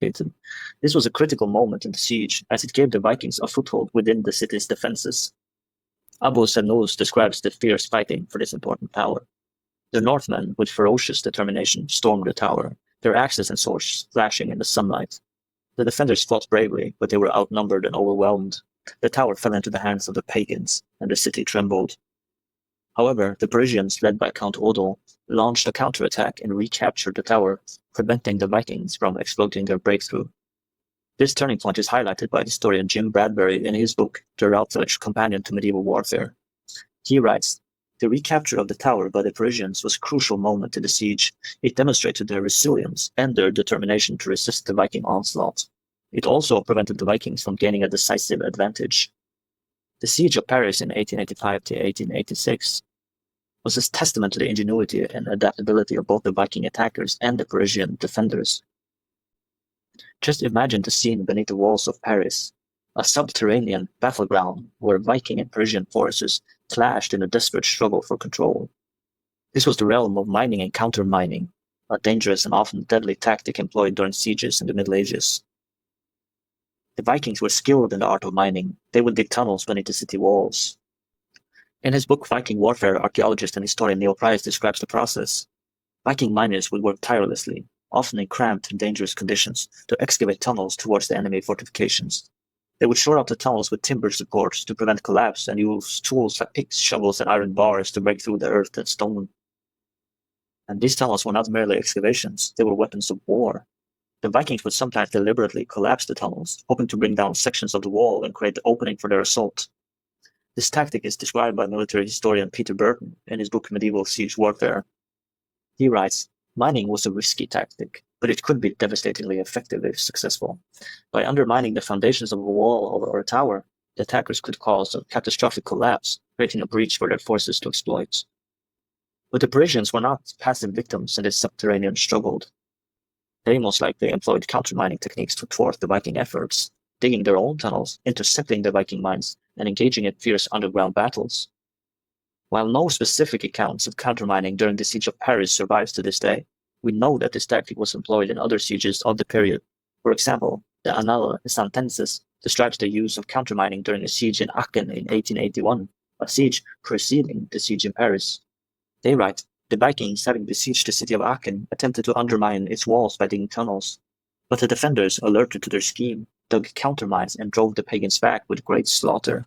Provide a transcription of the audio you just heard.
This was a critical moment in the siege, as it gave the Vikings a foothold within the city's defenses. Abu Sanus describes the fierce fighting for this important tower. The Northmen, with ferocious determination, stormed the tower, their axes and swords flashing in the sunlight. The defenders fought bravely, but they were outnumbered and overwhelmed. The tower fell into the hands of the pagans, and the city trembled. However, the Parisians, led by Count Odol, launched a counterattack and recaptured the tower, preventing the Vikings from exploiting their breakthrough. This turning point is highlighted by historian Jim Bradbury in his book, The Routledge Companion to Medieval Warfare. He writes, "The recapture of the tower by the Parisians was a crucial moment in the siege. It demonstrated their resilience and their determination to resist the Viking onslaught. It also prevented the Vikings from gaining a decisive advantage." The siege of Paris in 1885 to 1886 was a testament to the ingenuity and adaptability of both the Viking attackers and the Parisian defenders. Just imagine the scene beneath the walls of Paris, a subterranean battleground where Viking and Parisian forces clashed in a desperate struggle for control. This was the realm of mining and countermining, a dangerous and often deadly tactic employed during sieges in the Middle Ages. The Vikings were skilled in the art of mining. They would dig tunnels beneath the city walls. In his book Viking Warfare, archaeologist and historian Neil Price describes the process. Viking miners would work tirelessly, often in cramped and dangerous conditions, to excavate tunnels towards the enemy fortifications. They would shore up the tunnels with timber supports to prevent collapse and use tools like picks, shovels, and iron bars to break through the earth and stone. And these tunnels were not merely excavations, they were weapons of war. The Vikings would sometimes deliberately collapse the tunnels, hoping to bring down sections of the wall and create the opening for their assault. This tactic is described by military historian Peter Burton in his book Medieval Siege Warfare. He writes, "Mining was a risky tactic, but it could be devastatingly effective if successful. By undermining the foundations of a wall or a tower, the attackers could cause a catastrophic collapse, creating a breach for their forces to exploit." But the Parisians were not passive victims in this subterranean struggle. They most likely employed countermining techniques to thwart the Viking efforts, digging their own tunnels, intercepting the Viking mines, and engaging in fierce underground battles. While no specific accounts of countermining during the siege of Paris survives to this day, we know that this tactic was employed in other sieges of the period. For example, the Annales Santenses describes the use of countermining during a siege in Aachen in 1881, a siege preceding the siege in Paris. They write, "The Vikings, having besieged the city of Aachen, attempted to undermine its walls by digging tunnels. But the defenders, alerted to their scheme, dug countermines and drove the pagans back with great slaughter.